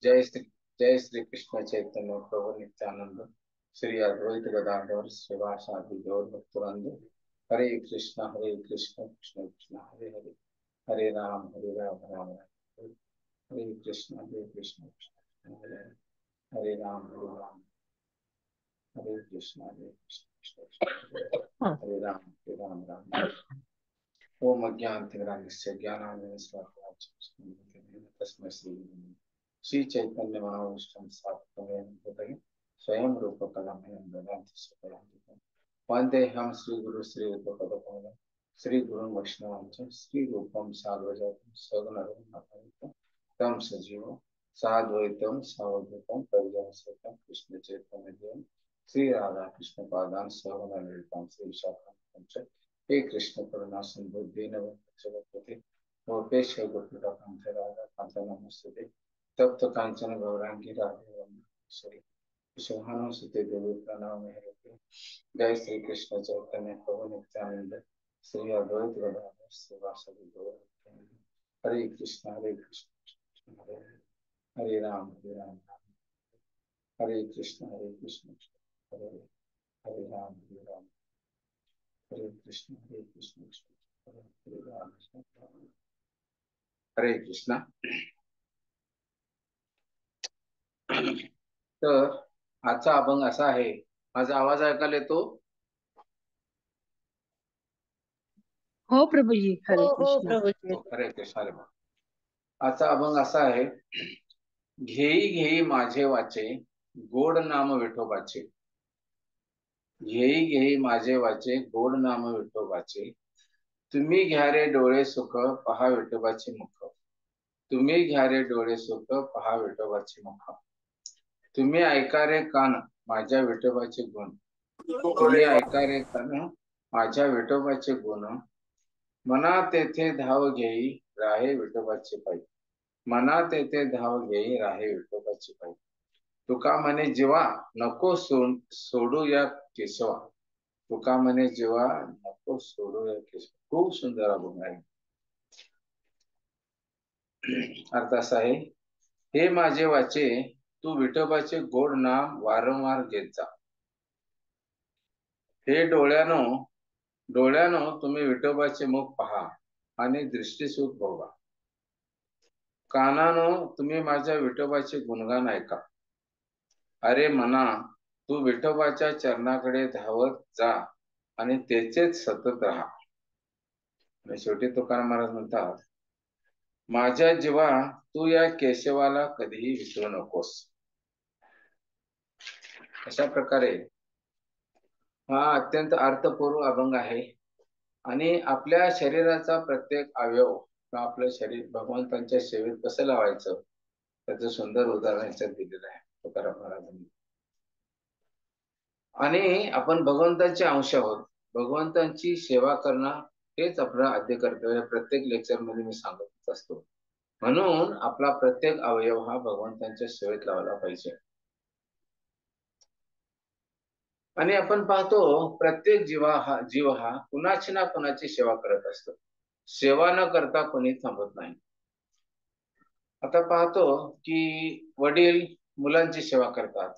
जय श्री कृष्ण चैतन्य प्रभु नित्यानंद श्री अद्वैत गदाधर श्रीवासादि गौर भक्तवृंद। हरे कृष्ण कृष्ण कृष्ण हरे हरे, हरे राम राम हरे कृष्ण कृष्ण हरे हरे, हरे राम हरे कृष्ण कृष्ण हरे राम राम। ओम अज्ञानतिमिरान्धस्य ज्ञानाञ्जनशलाकया तस्मै श्री चैतन्य महाविष्णु स्थापितमेन स्वयं रूपकलमयं ददाति स्वयं। वन्देऽहं श्रीगुरु श्रीयुतपदकमलं श्री गुरु वैष्णवं च श्री रूपं साग्रजातं सगुणरघुनाथान्वितं तं सजीवं साद्वैतं सावधूतं परिजनसहितं कृष्ण चैतन्यदेवं श्री राधा कृष्ण पादान् सगुणललितां श्री विशाखान्वितं च हे कृष्ण करुणा सिंधु दीनबंधु जगत्पते गोपेश गोपिकान्त राधा कांत नमस्ते तप्त कांचन गौरांगी राधे वंदेश्वरी सुते देवी प्रणव हरे। जय श्री कृष्ण चैतन्य प्रभु नित्यानंद श्री अद्वैत गदाधर श्रीवासादि गौर भक्तवृंद। हरे कृष्ण हरे हरे राम हरे कृष्ण हरे हरे राम हरे कृष्ण हरे राम हरे कृष्ण। तर आजचा अभंग असा आहे, माझा आवाज ऐकायला येतो? हो प्रभूजी, हरे हो कृष्ण. प्रभूजी. हरे कृष्ण हरे राम. आजचा अभंग असा आहे, घेई घेई माझे वाचे गोड नाम विठोबाचे, घेई घेई माझे वाचे गोड नाम विठोबाचे, तुम्ही घ्या रे डोळे सुख पहा विठोबाचे मुख, तुम्ही घ्या रे डोळे सुख पहा विठोबाचे मुख, तुम्ही ऐका रे कान माझ्या विठोबाचे गुण, तुम्ही ऐका रे कान माझ्या विठोबाचे गुण, मना तेथे धाव घेई राहे विठोबाचे पायी, मना तेथे धाव घेई राहे विठोबाचे पायी, तुका म्हणे जीवा नको सोडू या केशवा, तुका म्हणे जीवा नको सोडू या केशवा. खूप सुंदर अभंग आहे. अर्थ असा आहे, हे माझे वाचे तू विठोबाचे गोड नाम वारंवार घेत जा, हे डोळ्यानो तुम्ही विठोबाचे मुख पहा आणि दृष्टीसुख भोगा, कानानो तुम्ही माझ्या विठोबाचे गुणगान ऐका, अरे मना तू विठोबाच्या चरणाकडे धावत जा आणि त्याचेच सतत राहा. आणि शेवटी तुकाराम महाराज म्हणतात, माझ्या जीवा तू या केशवाला कधीही विसरू नकोस. अशा प्रकारे हा अत्यंत अर्थपूर्ण अभंग आहे आणि आपल्या शरीराचा प्रत्येक अवयव आपलं शरीर भगवंतांच्या सेवेत कसं लावायचं त्याचं सुंदर उदाहरण याच्यात दिलेलं आहे तुकाराम महाराजांनी. आणि आपण भगवंतांचे अंश आहोत, भगवंतांची सेवा करणं हेच आपलं आद्य कर्तव्य. प्रत्येक लेक्चर मध्ये मी सांगत असतो. म्हणून आपला प्रत्येक अवयव हा भगवंतांच्या सेवेत लावला पाहिजे. आणि आपण पाहतो प्रत्येक जीव हा कुणाची ना कुणाची सेवा करत असतो. सेवा न करता कोणी थांबत नाही. आता पाहतो की वडील मुलांची सेवा करतात,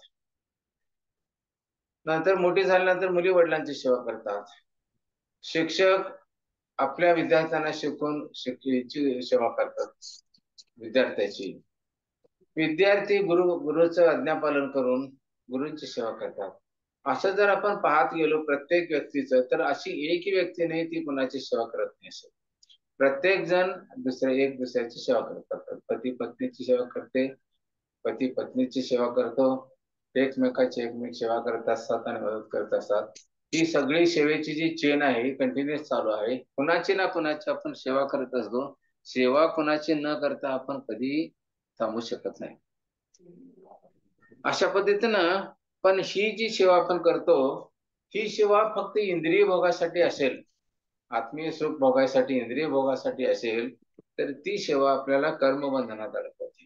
नंतर मोठी झाल्यानंतर मुली वडिलांची सेवा करतात, शिक्षक आपल्या विद्यार्थ्यांना शिकून शिक्षेची सेवा करतात विद्यार्थ्याची, विद्यार्थी गुरुचं आज्ञापालन करून गुरुंची सेवा करतात. असं जर आपण पाहत गेलो प्रत्येक व्यक्तीचं, तर अशी एक व्यक्ती नाही ती कुणाची सेवा करत नाही. असं प्रत्येक जण एक दुसऱ्याची सेवा करतात. पती पत्नीची सेवा करते, पती पत्नीची सेवा करतो, एकमेक सेवा करत असतात आणि मदत करत असतात. ही सगळी सेवेची जी चेन आहे कंटिन्युअस चालू आहे. कुणाची ना कुणाची आपण सेवा करत असतो. सेवा कुणाची न करता आपण कधी थांबू शकत नाही. अशा पद्धतीनं पण ही जी सेवा आपण करतो ही सेवा फक्त इंद्रिय भोगासाठी असेल, आत्मीय सुख भोगायसाठी इंद्रिय भोगासाठी असेल तर ती सेवा आपल्याला कर्मबंधनात अडकवते.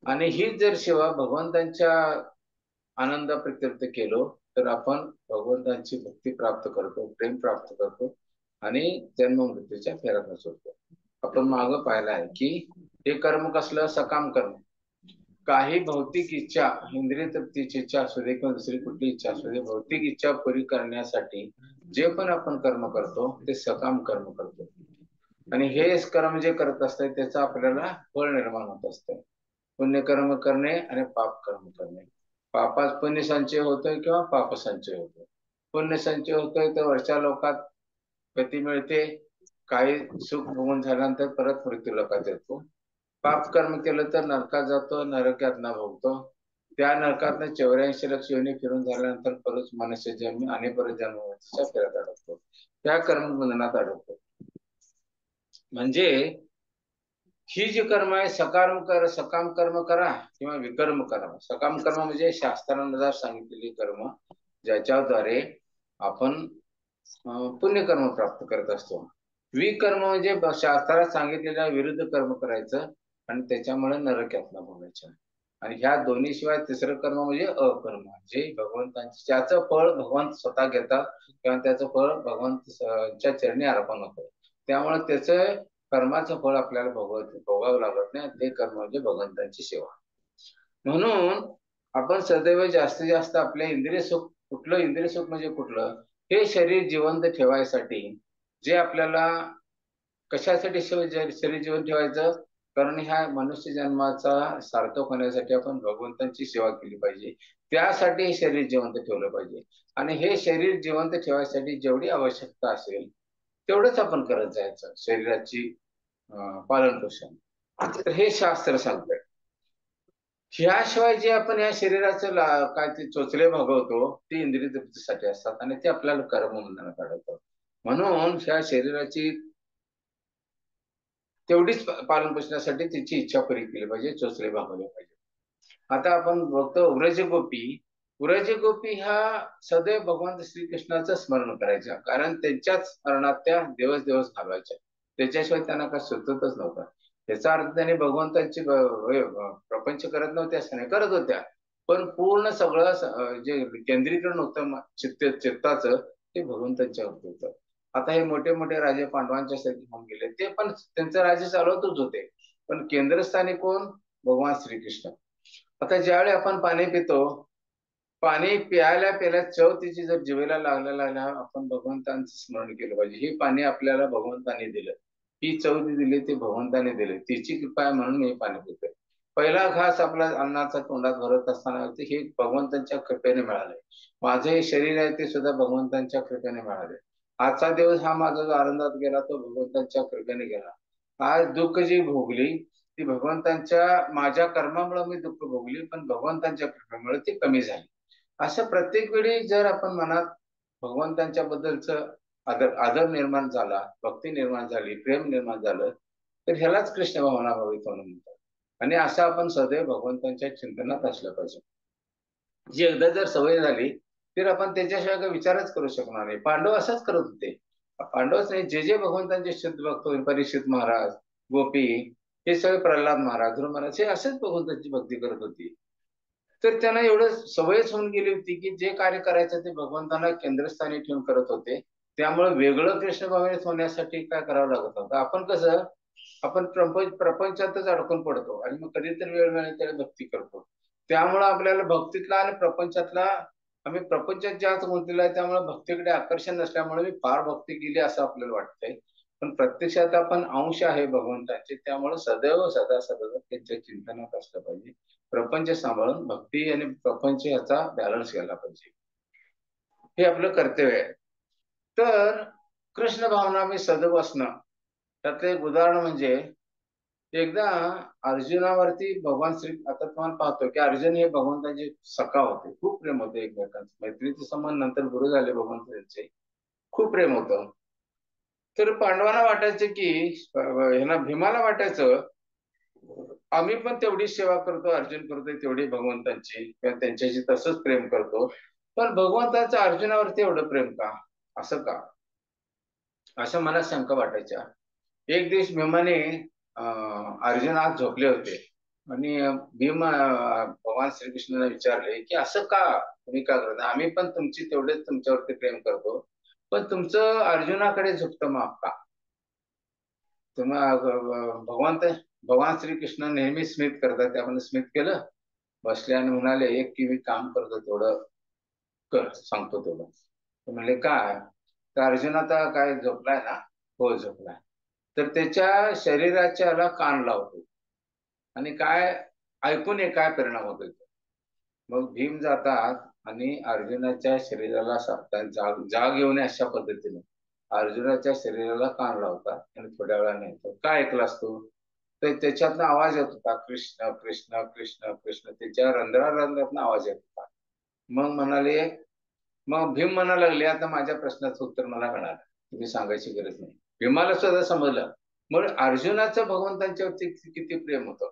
आणि ही जर सेवा भगवंतांच्या आनंद प्रित्यर्थ केलो तर आपण भगवंतांची भक्ती प्राप्त करतो, प्रेम प्राप्त करतो आणि जन्म मृत्यूच्या फेऱ्यात सुटतो. आपण मागं पाहिलं आहे की हे कर्म कसलं? सकाम कर्म. काही भौतिक इच्छा, इंद्रिय तृप्तीची इच्छा असू दे किंवा दुसरी कुठली इच्छा असू दे, भौतिक इच्छा पुरी करण्यासाठी जे पण आपण कर्म करतो ते सकाम कर्म करतो. आणि हे कर्म जे करत असते त्याचं आपल्याला फळ निर्माण होत असते. पुण्यकर्म करणे आणि पाप कर्म करणे. पापात पुण्य संचय होतोय किंवा पाप संचय होतोय. पुण्य संचय होतोय तर वरच्या लोकात गती मिळते, काही सुख भोगून झाल्यानंतर परत मृत्यू लोकात येतो. पाप कर्म केलं तर नरकात जातो, नरक यातना भोगतो. त्या नरकातनं 84 लक्ष योनी फिरून झाल्यानंतर परत मनुष्य जन्म आणि परत जन्माच्या फेऱ्यात अडकतो, त्या कर्मबंधनात अडकतो. म्हणजे ही जी कर्म आहे, सकाम कर्म करा किंवा विकर्म करा. सकाम कर्म म्हणजे शास्त्रानुसार सांगितलेली कर्म ज्याच्याद्वारे आपण पुण्यकर्म प्राप्त करत असतो. विकर्म म्हणजे शास्त्रात सांगितलेल्या विरुद्ध कर्म करायचं आणि त्याच्यामुळे नरक यातना भोगायच्या. आणि ह्या दोन्ही शिवाय तिसरं कर्म म्हणजे अकर्म, जे भगवंतांचे ज्याचं फळ भगवंत स्वतः घेतात किंवा त्याचं फळ भगवंताच्या चरणी अर्पण होतं. त्यामुळे त्याचं कर्माचं फळ आपल्याला भोगावं लागत नाही. ते कर्म म्हणजे भगवंतांची सेवा. म्हणून आपण सदैव जास्तीत जास्त आपल्या इंद्रिय सुख, कुठलं इंद्रिय सुख म्हणजे कुठलं, हे शरीर जिवंत ठेवायसाठी जे आपल्याला कशासाठी शरीर जिवंत ठेवायचं, कारण ह्या मनुष्य जन्माचा सार्थक होण्यासाठी आपण भगवंतांची सेवा केली पाहिजे. त्यासाठी हे शरीर जिवंत ठेवलं पाहिजे. आणि हे शरीर जिवंत ठेवायसाठी जेवढी आवश्यकता असेल तेवढंच आपण करत जायचं, शरीराची पालन पोषण. तर हे शास्त्र सांगतंय. ह्याशिवाय जे आपण या शरीराचं काय ते चोचले भागवतो ते इंद्रिय तृप्तीसाठी असतात आणि ते आपल्याला कर्म बंधनात काढतात. म्हणून ह्या शरीराची तेवढीच पालन पोषणासाठी तिची इच्छा पुरी केली पाहिजे, चोचले भागवले पाहिजे. आता आपण बघतो व्रज गोपी ह्या सदैव भगवान श्रीकृष्णाचं स्मरण करायच्या, कारण त्यांच्याच स्मरणात त्या दिवस दिवस घालवायच्या. त्याच्याशिवाय त्यांना काय सुचतच नव्हतं. याचा अर्थ त्याने भगवंतांची प्रपंच करत नव्हत्या, असं नाही, करत होत्या, पण पूर्ण सगळं जे केंद्रीकरण होतं चित्ताचं ते भगवंतांच्यावरती होतं. आता हे मोठे मोठे राजे पांडवांच्या साठी होऊन गेले, ते पण त्यांचं राज्य चालवतच होते, पण केंद्रस्थानी कोण? भगवान श्रीकृष्ण. आता ज्यावेळी आपण पाणी पितो, पाणी प्यायला चव तिची जर जिभेला लागल्या आपण भगवंतांचं स्मरण केलं पाहिजे. हे पाणी आपल्याला भगवंताने दिलं, ही चव दिली ती भगवंताने दिली, तिची कृपा आहे म्हणून मी पाणी पितोय. पहिला घास आपला अन्नाचा तोंडात भरत असताना हे भगवंतांच्या कृपेने मिळाले. माझं हे शरीर आहे ते सुद्धा भगवंतांच्या कृपेने मिळाले. आजचा दिवस हा माझा जो आनंदात गेला तो भगवंतांच्या कृपेने गेला. आज दुःख जी भोगली ती भगवंतांच्या, माझ्या कर्मामुळे मी दुःख भोगली, पण भगवंतांच्या कृपेमुळे ती कमी झाली. असं प्रत्येक वेळी जर आपण मनात भगवंतांच्या बद्दलच आदर निर्माण झाला, भक्ती निर्माण झाली, प्रेम निर्माण झालं, तर ह्यालाच कृष्ण भावना भावित होणं म्हणतात. आणि असं आपण सदैव भगवंतांच्या चिंतनात असलं पाहिजे. जी एकदा जर सवय झाली तर आपण त्याच्याशिवाय काही विचारच करू शकणार नाही. पांडव असंच करत होते. पांडवच नाही, जे जे भगवंतांचे शुद्ध भक्त, परीक्षित महाराज, गोपी, हे सगळे, प्रल्हाद महाराज, ध्रुव महाराज, हे असेच भगवंतांची भक्ती करत होती. तर त्यांना एवढं सवयच होऊन गेली होती की जे कार्य करायचं ते भगवंतांना केंद्रस्थानी ठेवून करत होते. त्यामुळे वेगळं कृष्ण भावनेत होण्यासाठी काय करावं लागत होतं. आपण प्रपंचातच अडकून पडतो आणि मग कधीतरी वेळ मिळेल त्याला भक्ती करतो. त्यामुळे आपल्याला भक्तीतला आणि प्रपंचातला, आम्ही प्रपंचात जास्त गुंतलेलो आहे त्यामुळे भक्तीकडे आकर्षण नसल्यामुळे मी फार भक्ती केली असं आपल्याला वाटतंय. पण प्रत्यक्षात आपण अंश आहे भगवंताचे, त्यामुळे सदैव सदा त्यांच्या चिंतनात असलं पाहिजे. प्रपंच सांभाळून भक्ती आणि प्रपंच याचा बॅलन्स घ्यायला पाहिजे, हे आपलं कर्तव्य आहे. तर कृष्ण भावना मी सदैव असणं, त्यातलं एक उदाहरण म्हणजे एकदा अर्जुनावरती भगवान श्री, आता तुम्हाला पाहतो की अर्जुन हे भगवंताचे सखा होते, खूप प्रेम होते एकमेकांचे, मैत्रीचे संबंध नंतर गुरु झाले भगवंतांचे, खूप प्रेम होतं. तर पांडवांना वाटायचं की ह्यांना भीमाला वाटायचं आम्ही पण तेवढीच सेवा करतो, अर्जुन करतोय तेवढी भगवंतांची, किंवा त्यांच्याशी तसंच प्रेम करतो, पण भगवंताचं अर्जुनावरती एवढं प्रेम का, असं का, असं मला शंका वाटायच्या. एक दिवस भीमाने अर्जुन आज झोपले होते आणि भीम भगवान श्रीकृष्णाला विचारले की असं का तुम्ही का करता, आम्ही पण तुमची तेवढेच तुमच्यावरती प्रेम करतो, पण तुमचं अर्जुनाकडे झुकतं माप का? भगवंत भगवान श्रीकृष्ण नेहमी स्मित करतात, त्यामध्ये स्मित केलं, बसले आणि म्हणाले, एक की मी काम करतो तेवढं कर, सांगतो तेवढं. म्हणले काय? तर अर्जुन आता काय झोपलाय ना? हो झोपलाय. तर त्याच्या शरीराच्याला कान लावतो आणि काय ऐकून काय परिणाम होतो. मग भीम जातात आणि अर्जुनाच्या शरीराला सांगतात, जाग येऊन अशा पद्धतीने अर्जुनाच्या शरीराला कान लावतात आणि थोड्या वेळाने काय ऐकलास तू? तर त्याच्यातनं आवाज येत होता, कृष्ण कृष्ण कृष्ण कृष्ण, त्याच्या रंध्रातनं आवाज येत होता. मग म्हणाले, मग भीम म्हणा लागले, आता माझ्या प्रश्नाचं उत्तर मला मिळालं, तुम्ही सांगायची गरज नाही. भीमाला सुद्धा समजलं. मग अर्जुनाचं भगवंतांच्यावरती किती प्रेम होतं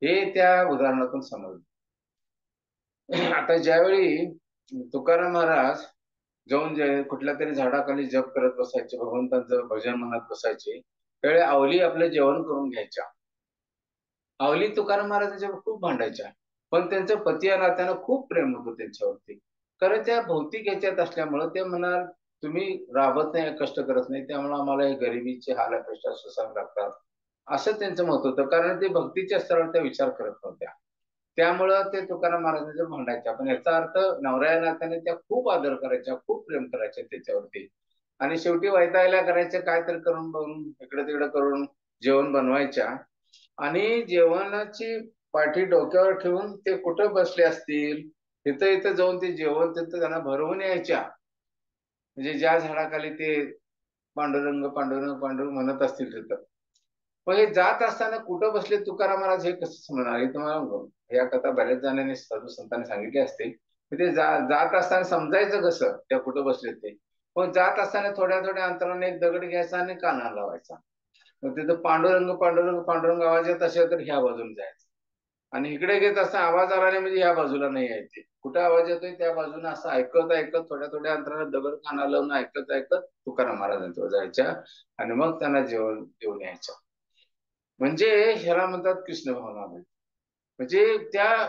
हे त्या उदाहरणातून समजलं. आता ज्यावेळी तुकाराम महाराज जाऊन जे कुठल्या तरी झाडाखाली जप करत बसायचे, भगवंतांचं भजन म्हणत बसायचे, त्यावेळी आवली आपलं जेवण करून घ्यायच्या. आवली तुकाराम महाराजांच्यावर खूप भांडायच्या, पण त्यांचं पती या नात्यानं खूप प्रेम होतं त्यांच्यावरती. कारण त्या भौतिक ह्याच्यात असल्यामुळं ते म्हणाल, तुम्ही राबत नाही, कष्ट करत नाही, त्यामुळे आम्हाला हे गरिबीचे हाल अपेक्षा सोसावे लागतात, असं त्यांचं मत होतं. कारण ते भक्तीच्या स्तरावर त्या विचार करत नव्हत्या, त्यामुळं ते तुकाराम महाराजांच्या भांडायच्या. पण याचा अर्थ नवऱ्या नात्याने त्या खूप आदर करायच्या, खूप प्रेम करायच्या त्याच्यावरती. आणि शेवटी वैतागल्या करायच्या, काय तर करून बघून इकडे तिकडे करून जेवण बनवायच्या आणि जेवणाची पाठी डोक्यावर ठेवून ते कुठं बसले असतील तिथं इथं जाऊन ते जेवण तिथं त्यांना भरवून यायच्या. म्हणजे ज्या झाडाखाली ते पांडुरंग पांडुरंग पांडुरंग म्हणत असतील तिथं, मग हे जात असताना कुठं बसले तुकाराम महाराज हे कसं समजणार? हे तुम्हाला या कथा बऱ्याच जणांनी साधू संतांनी सांगितली असते. ते जात असताना समजायचं कसं त्या कुठं बसले ते? पण जात असताना थोड्या थोड्या अंतराने एक दगड घ्यायचा आणि कानाला लावायचा. मग तिथं पांडुरंग पांडुरंग पांडुरंग आवाज येत असेल तर ह्या बाजूने जायचं, आणि इकडे घेत असता आवाज आला नाही म्हणजे ह्या बाजूला नाही यायचे. कुठं आवाज येतोय त्या बाजूने असं ऐकत ऐकत थोड्या थोड्या अंतराने दगड कानाला लावून ऐकत ऐकत तुकाराम महाराजांच्यावर जायच्या आणि मग त्यांना जेवण देऊन यायचं. म्हणजे ह्याला म्हणतात कृष्ण भावनामय. म्हणजे त्या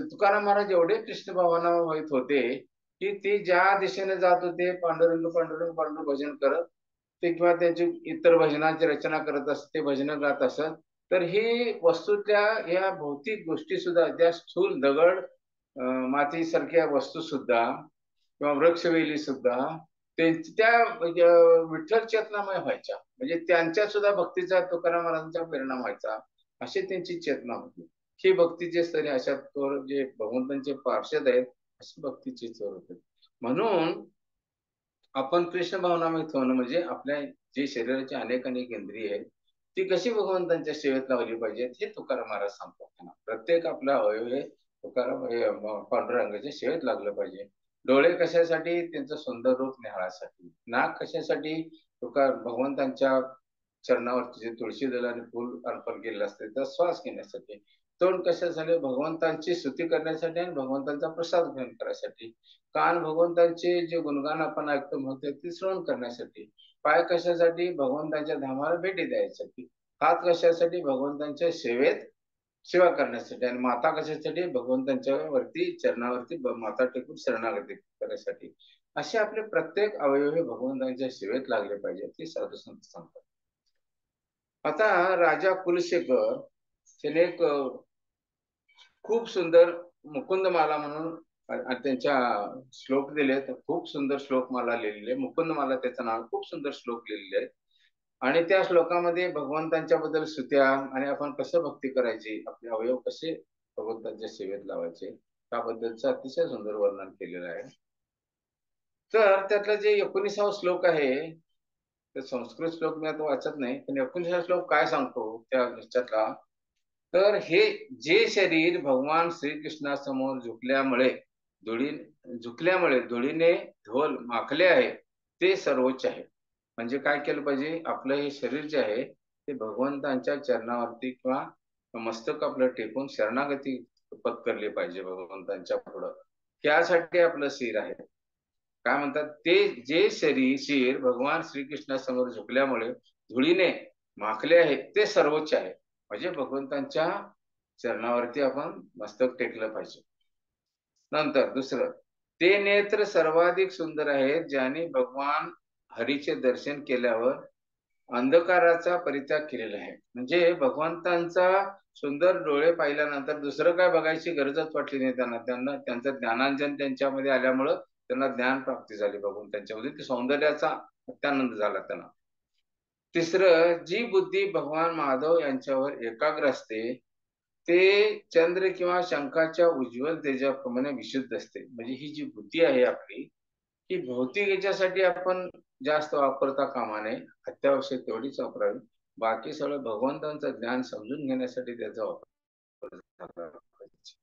तुकाराम महाराज एवढे कृष्ण भावनामयित होते की ते ज्या दिशेने जात होते पांडुरंग पांडुरंग पांडुरंग भजन करत ते, किंवा त्यांची इतर भजनाची रचना करत असत, ते भजन गात असत. तर ही वस्तूतल्या या भौतिक गोष्टी सुद्धा, त्या स्थूल दगड मातीसारख्या वस्तू सुद्धा किंवा वृक्षवेली सुद्धा त्या विठ्ठल चेतनामय व्हायच्या. म्हणजे त्यांच्या सुद्धा भक्तीचा तुकाराम महाराजांचा परिणाम व्हायचा, अशी त्यांची चेतना होती. ही भक्तीचे स्तर अशा जे भगवंतांचे पार्षद आहेत अशी भक्तीचे चोर होते. म्हणून आपण कृष्ण भावनामय होणं म्हणजे आपल्या जे शरीराची अनेक अनेक इंद्रिय आहेत ती कशी भगवंतांच्या सेवेत लावली पाहिजे हे तुकाराम महाराज सांगतात. प्रत्येक आपला अवयव हे तुकाराम पांडुरंगाच्या सेवेत लागलं पाहिजे. डोळे कशासाठी? त्यांचं सुंदर रूप निहाळासाठी. नाक कशासाठी? भगवंतांच्या चरणावरती जे तुळशी दलाने फुल अर्पण केलेलं असते त्याचा श्वास घेण्यासाठी. तोंड कशासाठी? भगवंतांची स्तुती करण्यासाठी आणि भगवंतांचा प्रसाद ग्रहण करण्यासाठी. कान भगवंतांचे जे गुणगान आपण ऐकतो म्हणतो ते श्रवण करण्यासाठी. पाय कशासाठी? भगवंतांच्या धामाला भेटी द्यायसाठी. हात कशासाठी? भगवंतांच्या सेवेत सेवा करण्यासाठी. आणि माता कशासाठी? भगवंतांच्या वरती चरणावरती माता टेकून शरणागती करण्यासाठी. असे आपले प्रत्येक अवयव हे भगवंतांच्या सेवेत लागले पाहिजे ते साधू संत सांगतात. आता राजा कुलशेखर त्याने एक खूप सुंदर मुकुंदमाला म्हणून त्यांच्या श्लोक दिले, खूप सुंदर श्लोक मला लिहिलेले. मुकुंदमाला त्याचं नाव. खूप सुंदर श्लोक लिहिलेले आहेत आणि त्या श्लोकामध्ये भगवंतांच्या बद्दल स्तुत्या आणि आपण कसं भक्ती करायची, आपले अवयव कसे भगवंतांच्या सेवेत लावायचे त्याबद्दलचं अतिशय सुंदर वर्णन केलेलं आहे. तर त्यातला जे 19वा श्लोक आहे, ते संस्कृत श्लोक मी आता वाचत नाही, पण 19वा श्लोक काय सांगतो त्या ह्याच्यातला, तर हे जे शरीर भगवान श्रीकृष्णासमोर झुकल्यामुळे धुळीने ढोल माखले आहे ते सर्वोच्च आहे. म्हणजे काय केलं पाहिजे? आपलं हे शरीर जे आहे ते भगवंतांच्या चरणावरती किंवा मस्तक आपलं टेकून शरणागती पत्करली पाहिजे भगवंतांच्या पुढं. त्यासाठी आपलं शिर आहे. काय म्हणतात? ते जे शिर भगवान श्रीकृष्णासमोर झुकल्यामुळे धुळीने माखले आहे ते सर्वोच्च आहे. म्हणजे भगवंतांच्या चरणावरती आपण मस्तक टेकलं पाहिजे. नंतर दुसरं, ते नेत्र सर्वाधिक सुंदर आहेत ज्याने भगवान हरीचे दर्शन केल्यावर अंधकाराचा परित्याग केलेला आहे. म्हणजे भगवंतांचा सुंदर डोळे पाहिल्यानंतर दुसरं काय बघायची गरजच वाटली नाही त्यांना. त्यांना त्यांचं ज्ञानांजन त्यांच्यामध्ये आल्यामुळं त्यांना ज्ञान प्राप्ती झाली बघून त्यांच्यामध्ये. ते सौंदर्याचा अत्यानंद झाला त्यांना. तिसरं, जी बुद्धी भगवान माधव यांच्यावर एकाग्र असते ते चंद्र किंवा शंखाच्या उज्ज्वल तेजाप्रमाणे विशुद्ध असते. म्हणजे ही जी बुद्धी आहे आपली, ही भौतिक याच्यासाठी आपण जास्त वापरता कामा नये. अत्यावश्यक तेवढीच वापरावी. बाकी सगळं भगवंतांचं ज्ञान समजून घेण्यासाठी त्याचा वापर झाला पाहिजे.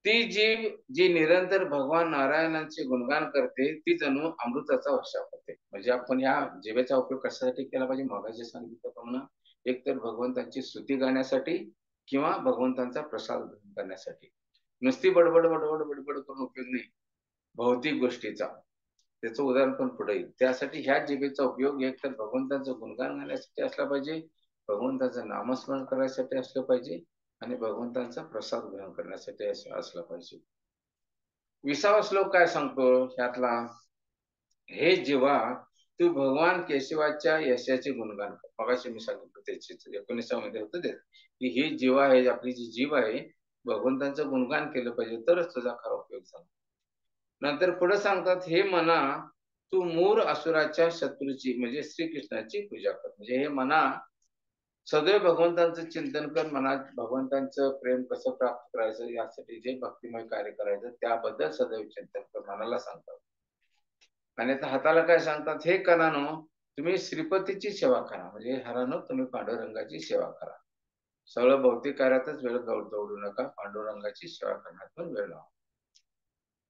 ती जीव जी निरंतर भगवान नारायणांचे गुणगान करते ती जणू अमृताचा वर्षाव होते. म्हणजे आपण या जिभेचा उपयोग कशासाठी केला पाहिजे? मगाशी सांगितल्याप्रमाणे एक तर भगवंतांची स्तुती गाण्यासाठी किंवा भगवंतांचा प्रसाद ग्रहण करण्यासाठी. नुसती बडबड बडबड बडबड करून उपयोग नाही भौतिक गोष्टीचा. त्याचं उदाहरण पण पुढे येईल. त्यासाठी ह्या जिभेचा उपयोग एक तर भगवंतांचं गुणगान गाण्यासाठी असला पाहिजे, भगवंताचं नामस्मरण करायसाठी असलं पाहिजे आणि भगवंतांचा प्रसाद ग्रहण करण्यासाठी असला पाहिजे. 20वा श्लोक काय सांगतो ह्यातला? हे जीवा तू भगवान केशवाच्या यशाचे गुणगान कर. मगाशी मी सांगितलं त्याचे 19 मध्ये होतं ते की ही जीवा आहे, आपली जी जीव आहे, भगवंतांचं गुणगान केलं पाहिजे तरच तुझा खरा उपयोग झाला. नंतर पुढे सांगतात, हे मना तू मूर असुराच्या शत्रूची म्हणजे श्रीकृष्णाची पूजा कर. म्हणजे हे मना सदैव भगवंतांचं चिंतन कर. मनात भगवंतांचं प्रेम कसं प्राप्त करायचं यासाठी जे भक्तिमय कार्य करायचं त्याबद्दल सदैव चिंतन कर मनाला सांगतात. आणि आता हाताला काय सांगतात? हे कणानो तुम्ही श्रीपतीची सेवा करा. म्हणजे हरानो तुम्ही पांडुरंगाची सेवा करा. सगळं भौतिक कार्यातच वेळ दौडू नका, पांडुरंगाची सेवा करण्यात पण वेळ लावा.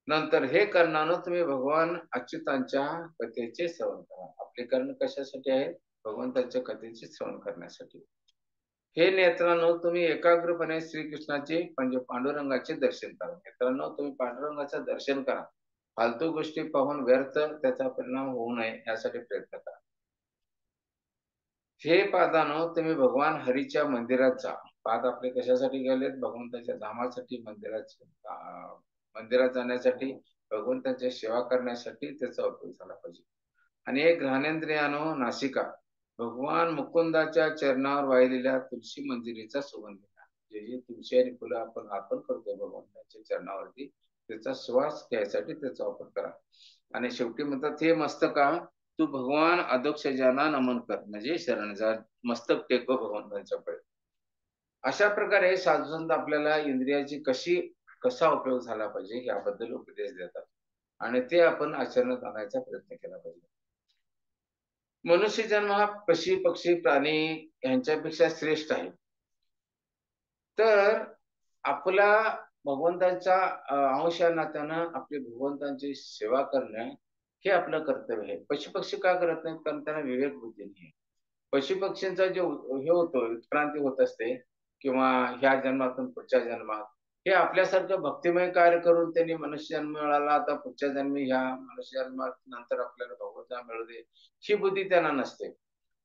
नंतर हे कर्णानो तुम्ही भगवान अच्युतांच्या कथेचे श्रवण करा. आपले कर्ण कशासाठी आहे? भगवंतांच्या कथेचे श्रवण करण्यासाठी. हे नेत्रांनो तुम्ही एकाग्रपणे श्रीकृष्णाचे म्हणजे पांडुरंगाचे दर्शन करा. नेत्रांनो तुम्ही पांडुरंगाचं दर्शन करा. फालतू गोष्टी पाहून व्यर्थ त्याचा परिणाम होऊ नये यासाठी प्रयत्न करा. हे पादानो तुम्ही भगवान हरीच्या मंदिरात जा. पाद आपले कशासाठी गेलेत? भगवंताच्या धामासाठी, मंदिरात जाण्यासाठी, भगवंताची सेवा करण्यासाठी त्याचा उपयोग झाला पाहिजे. आणि एक घ्राणेंद्रियानो नासिका भगवान मुकुंदाच्या चरणावर वाहिलेल्या तुलसी मंजिरीचा सुगंध घ्या. जे जे तुळशी आणि फुलं आपण अर्पण करतो भगवंताच्या चरणावरती त्याचा श्वास घ्यायसाठी त्याचा वापर करा. आणि शेवटी म्हणतात, हे मस्तका तू भगवान अधोक्षजांना नमन कर. म्हणजे शरण जा, मस्तक टेकव भगवंतांच्या पुढे. अशा प्रकारे साधुसंत आपल्याला इंद्रियाची कसा उपयोग झाला पाहिजे याबद्दल उपदेश देतात आणि ते आपण आचरणात आणायचा प्रयत्न केला पाहिजे. मनुष्य जन्म हा पशी पक्षी प्राणी यांच्यापेक्षा श्रेष्ठ आहे. तर आपला भगवंतांचा अंश या नात्यानं आपली भगवंतांची सेवा करणं हे आपलं कर्तव्य आहे. पशु पक्षी का करत नाहीत? कारण त्यांना विवेक बुद्धी नाही. पशु पक्ष्यांचा जे हे होतो उत्क्रांती होत असते किंवा ह्या जन्मातून पुढच्या जन्मात हे आपल्यासारखं भक्तिमय कार्य करून त्यांनी मनुष्य जन्म मिळाला, आता पुढच्या जन्मी ह्या मनुष्य जन्मात नंतर आपल्याला भगवंता मिळू दे ही बुद्धी त्यांना नसते.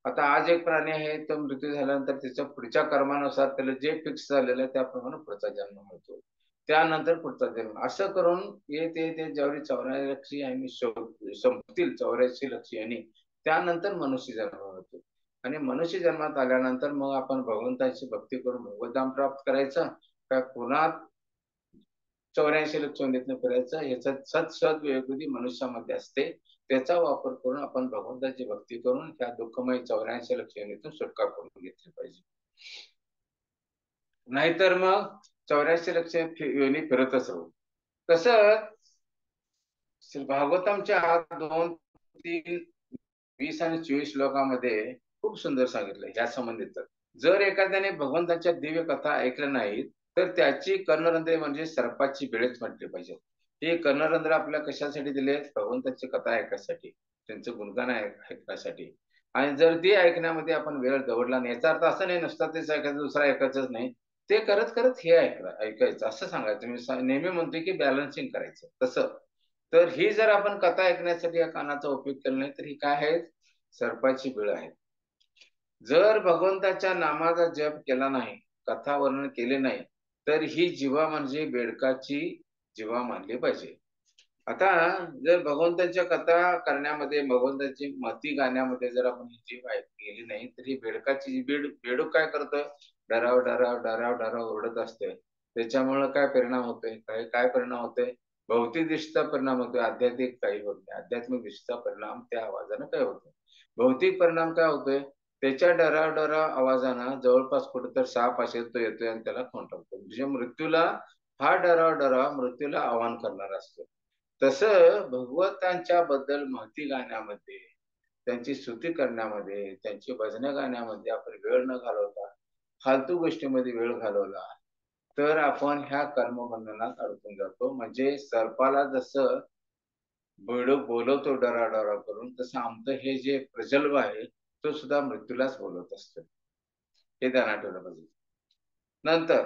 आता आज एक प्राणी आहे तो मृत्यू झाल्यानंतर त्याच्या पुढच्या कर्मानुसार त्याला जे फिक्स झालेलं आहे त्याप्रमाणे पुढचा जन्म मिळतो. त्यानंतर पुढचा जन्म असं करून ते ज्यावेळी 84 लक्ष आणि संपतील 84 लक्ष आणि त्यानंतर मनुष्य जन्म होतो. आणि मनुष्य जन्मात आल्यानंतर मग आपण भगवंताची भक्ती करून भगवतधाम प्राप्त करायचं का पुन्हा 84 लक्ष योनीतनं फिरायचं? ह्याचा सद्विवेक मनुष्यामध्ये असते. त्याचा वापर करून आपण भगवंताची भक्ती करून त्या दुःखमय 84 लक्ष योनीतून सुटका करून घेतली पाहिजे. नाहीतर मग 84 लक्ष योनी फिरतच राहू. तसं भागवतमच्या 2, 3, 20 आणि 24 श्लोकामध्ये खूप सुंदर सांगितलं या संबंधित. जर एखाद्याने भगवंताच्या दिव्य कथा ऐकल्या नाहीत तर त्याची कर्णरंध्रे म्हणजे सर्पाची बेळच म्हटली पाहिजे. हे कर्णरंध्र आपल्याला कशासाठी दिले? भगवंताची कथा ऐकण्यासाठी, त्यांचं गुणगान ऐकण्यासाठी. आणि जर ते ऐकण्यामध्ये आपण वेळ दवडला नाही, याचा अर्थ असं नाही नुसतं तेच ऐकायचं दुसरा ऐकायचंच नाही, ते करत करत हे ऐकायचं असं सांगायचं. मी नेहमी म्हणतोय की बॅलन्सिंग करायचं. तसं तर ही जर आपण कथा ऐकण्यासाठी या कानाचा उपयोग केला नाही तर ही काय आहे? सर्पाची बिळ आहे. जर भगवंताच्या नामाचा जप केला नाही, कथा वर्णन केले नाही तर ही जीवा म्हणजे बेडकाची जीवा मानली पाहिजे. आता जर भगवंताच्या कथा करण्यामध्ये, भगवंताची मती गाण्यामध्ये जर आपण जी केली नाही, तर ही बेडकाची बेडूक काय करतं, डराव डराव डराव डराव ओरडत असते. त्याच्यामुळे काय परिणाम होतोय, काय परिणाम होतोय, भौतिक दृष्टीचा परिणाम होतोय, आध्यात्मिक काही होत नाही. आध्यात्मिक दृष्टीचा परिणाम त्या आवाजानं काय होतोय, भौतिक परिणाम काय होतोय, त्याच्या डराव डराव आवाजानं जवळपास कुठं तर साप असेल तो येतोय आणि त्याला खोंटावतो. म्हणजे मृत्यूला, हा डराव डराव मृत्यूला आव्हान करणार असतो. तसं भगवंतांच्या बद्दल माहिती गाण्यामध्ये, त्यांची स्तुती करण्यामध्ये, त्यांची भजनं गाण्यामध्ये आपण वेळ न घालवता फालतू गोष्टीमध्ये वेळ घालवला तर आपण ह्या कर्मबंधनात अडकून जातो. म्हणजे सर्पाला जसं बोलवतो डराडरा करून, तसं आमचं हे जे प्रजल्भ आहे तो सुद्धा मृत्यूलाच बोलवत असतो. हे ध्यानात ठेवलं पाहिजे. नंतर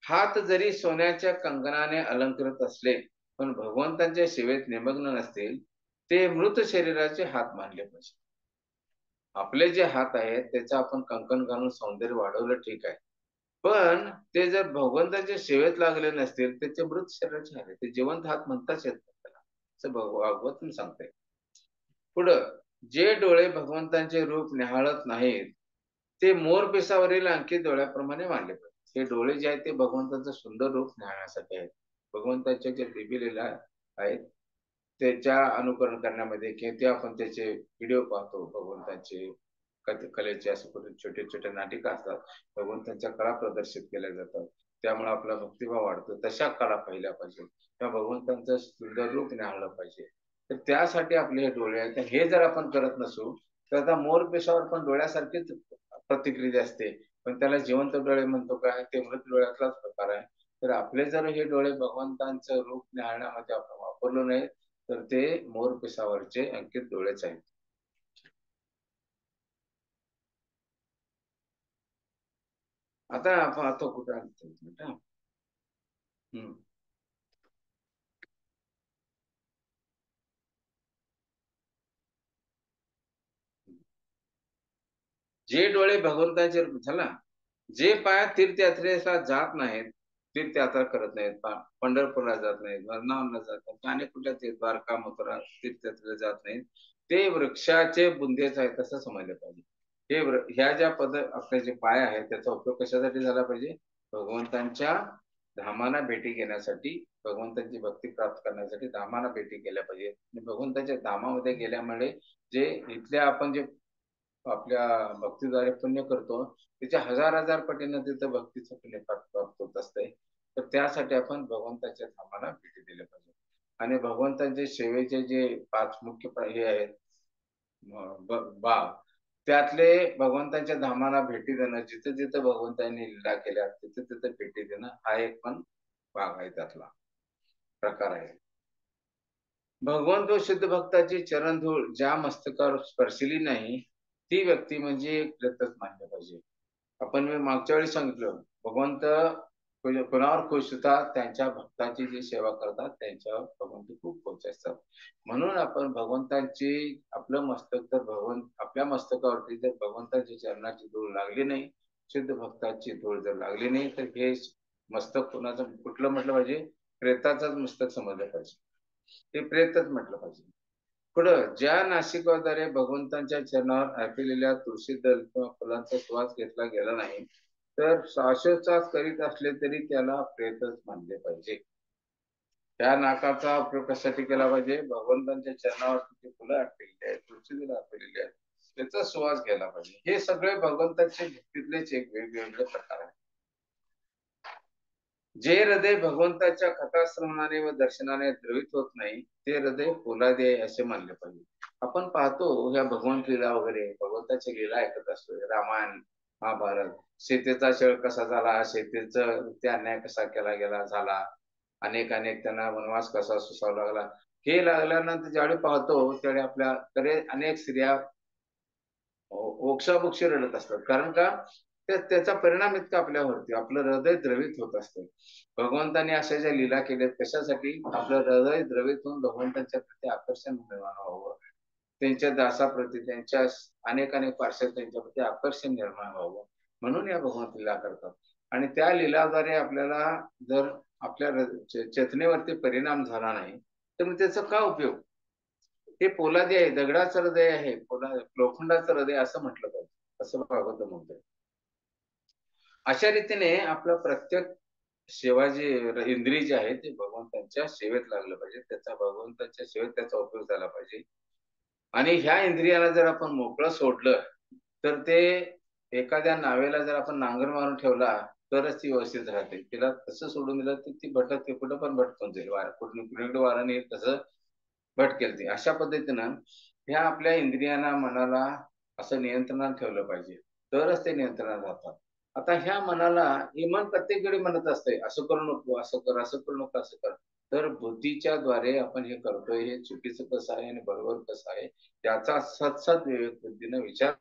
हात जरी सोन्याच्या कंगनाने अलंकृत असले पण भगवंतांच्या सेवेत निमग्न नसतील, ते मृत शरीराचे हात मानले पाहिजे. आपले जे हात आहेत त्याचं आपण कंकण घालून सौंदर्य वाढवलं ठीक आहे, पण ते जर भगवंताच्या सेवेत लागले नसतील त्याचे मृत शरीराचे हात आहेत, ते जिवंत हात म्हणताच येत नाही त्याला, असं भागवत सांगते. पुढं, जे डोळे भगवंतांचे रूप निहाळत नाहीत ते मोर पिसावरील अंकित डोळ्याप्रमाणे मानले पाहिजे. हे डोळे जे आहेत ते भगवंताचं सुंदर रूप निहाळण्यासाठी आहेत. भगवंताच्या जे दिव्य आहेत त्याच्या अनुकरण करण्यामध्ये, किंवा ते आपण त्याचे व्हिडिओ पाहतो भगवंताचे कलेचे, असे छोटे छोटे नाटिका असतात, भगवंतांच्या कला प्रदर्शित केल्या जातात, त्यामुळे आपला भक्तिभाव वाढतो. तशा कला पाहिल्या पाहिजे, त्या भगवंतांचं सुंदर रूप निहाळलं पाहिजे. तर त्यासाठी आपले हे डोळे आहेत. हे जर आपण करत नसू तर आता मोर पेशावर पण डोळ्यासारखीच प्रतिक्रिया असते, पण त्याला जिवंत डोळे म्हणतो काय, ते मृत डोळ्यातलाच प्रकार आहे. तर आपले जर हे डोळे भगवंतांचं रूप निहाळण्यामध्ये आपण वापरलो नाही तर ते मोर पिसावरचे अंकित डोळेच आहेत. आता आपण आता कुठं जे डोळे भगवंताचे झाला, जे पाय तीर्थयात्रेला जात नाहीत, तीर्थयात्रा करत नाहीत, पंढरपूरला जात नाहीत, वरणावरला जात नाहीत, अनेक कुठल्या द्वारका मथुरा तीर्थयात्रेला जात नाहीत, ते वृक्षाचे बुंदेच आहेत असं समजलं पाहिजे. हे ह्या ज्या आपले जे पाय आहेत त्याचा उपयोग कशासाठी झाला पाहिजे, भगवंतांच्या धामाना भेटी घेण्यासाठी, भगवंतांची भक्ती प्राप्त करण्यासाठी धामाना भेटी केल्या पाहिजे. आणि भगवंताच्या धामामध्ये गेल्यामुळे जे इथल्या आपण जे आपल्या भक्तीद्वारे पुण्य करतो त्याच्या हजार हजार पटीनं तिथं भक्तीचं पुण्य प्राप्त होत असते. तर त्यासाठी आपण भगवंताच्या धामाला भेटी दिल्या पाहिजे. आणि भगवंतांचे सेवेचे जे 5 मुख्य हे आहेत बाब, त्यातले भगवंतांच्या धामाला भेटी देणं, जिथे जिथे भगवंतांनी लीला केल्या तिथे तिथे भेटी देणं, हा एक पण भाग आहे, त्यातला प्रकार आहे. भगवंत व शुद्ध भक्ताची चरणधूळ ज्या मस्तकावर स्पर्शिली नाही ती व्यक्ती म्हणजे प्रेतच मानले पाहिजे. आपण मी मागच्या वेळी सांगितलं, भगवंत कोणावर खुश होतात, त्यांच्या भक्ताची जी सेवा करतात त्यांच्यावर भगवंत खूप खुश असतात. म्हणून आपण भगवंतांची, आपलं मस्तक तर भगवंत आपल्या मस्तकावरती जर भगवंताची चरणाची धूळ लागली नाही, शुद्ध भक्ताची धूळ जर लागली नाही तर हे मस्तक कुणाचं कुठलं म्हटलं पाहिजे, प्रेताचंच मस्तक समजलं पाहिजे, ते प्रेतच म्हटलं पाहिजे. पुढं, ज्या नाशिकाद्वारे भगवंतांच्या चरणावर अर्पिलेल्या तुळशी दल किंवा फुलांचा श्वास घेतला गेला नाही तर श्वासोच्छ्वास करीत असले तरी त्याला प्रेतच मानले पाहिजे. त्या नाकाचा उपयोग कशासाठी केला पाहिजे, भगवंतांच्या चरणावर जे फुलं अर्पिलेली आहेत, तुळशी दल अर्पिलेली आहेत, त्याचा श्वास घ्यायला पाहिजे. हे सगळे भगवंताचे भक्तीतलेच एक वेगवेगळे प्रकार आहेत. जे हृदय भगवंताच्या कथाश्रवणाने व दर्शनाने द्रवित होत नाही ते हृदय पोलादी आहे असे मानले पाहिजे. आपण पाहतो ह्या भगवंत लीला वगैरे, भगवंताची लीला ऐकत असतो, रामायण महाभारत, सीतेचा छळ कसा झाला, सीतेचं ते अन्याय कसा केला गेला झाला, अनेक अनेक त्यांना वनवास कसा सोसावा लागला, हे लागल्यानंतर ज्यावेळी पाहतो त्यावेळी आपल्याकडे अनेक स्त्रिया ओक्साबोक्षी रडत असतात. कारण का, त्याचा परिणाम इतका आपल्यावरती, आपलं हृदय द्रवित होत असते. भगवंतांनी अशा ज्या लीला केल्यात कशासाठी, आपलं हृदय द्रवित होऊन भगवंतांच्या प्रती आकर्षण निर्माण व्हावं, त्यांच्या दासाप्रती, त्यांच्या अनेक अनेक पार्श्यात त्यांच्या प्रती आकर्षण निर्माण व्हावं, म्हणून या भगवंत लीला करतात. आणि त्या लीलाद्वारे आपल्याला जर आपल्या चेतनेवरती परिणाम झाला नाही तर मग त्याचा का उपयोग? हे पोलादी आहे, दगडाचं हृदय आहे, लोखंडाचं हृदय असं म्हटलं पाहिजे, असं भागवत म्हणतोय. अशा रीतीने आपलं प्रत्येक सेवा जी इंद्रिय जे आहे ते भगवंतांच्या सेवेत लागलं पाहिजे, त्याचा भगवंताच्या सेवेत त्याचा उपयोग झाला पाहिजे. आणि ह्या इंद्रियाला जर आपण मोकळं सोडलं तर ते एखाद्या नावेला जर आपण नांगर मारून ठेवला तरच ती व्यवस्थित राहते. तिला तसं सोडून दिलं तर ती भटकते, कुठं पण भटकून जाईल, कुणीकडे वारा नाही तसं भटकेल ती. अशा पद्धतीनं ह्या आपल्या इंद्रियांना मनाला असं नियंत्रणात ठेवलं पाहिजे, तरच ते नियंत्रणात राहतात. आता ह्या मनाला हे मन प्रत्येक वेळी म्हणत असते असं करू नको, असं कर, असं करू नको, असं कर. तर बुद्धीच्या द्वारे आपण हे करतोय, हे चुकीचं कसं आहे आणि बरोबर कसं आहे त्याचा सतसत विवेक बुद्धीने विचार,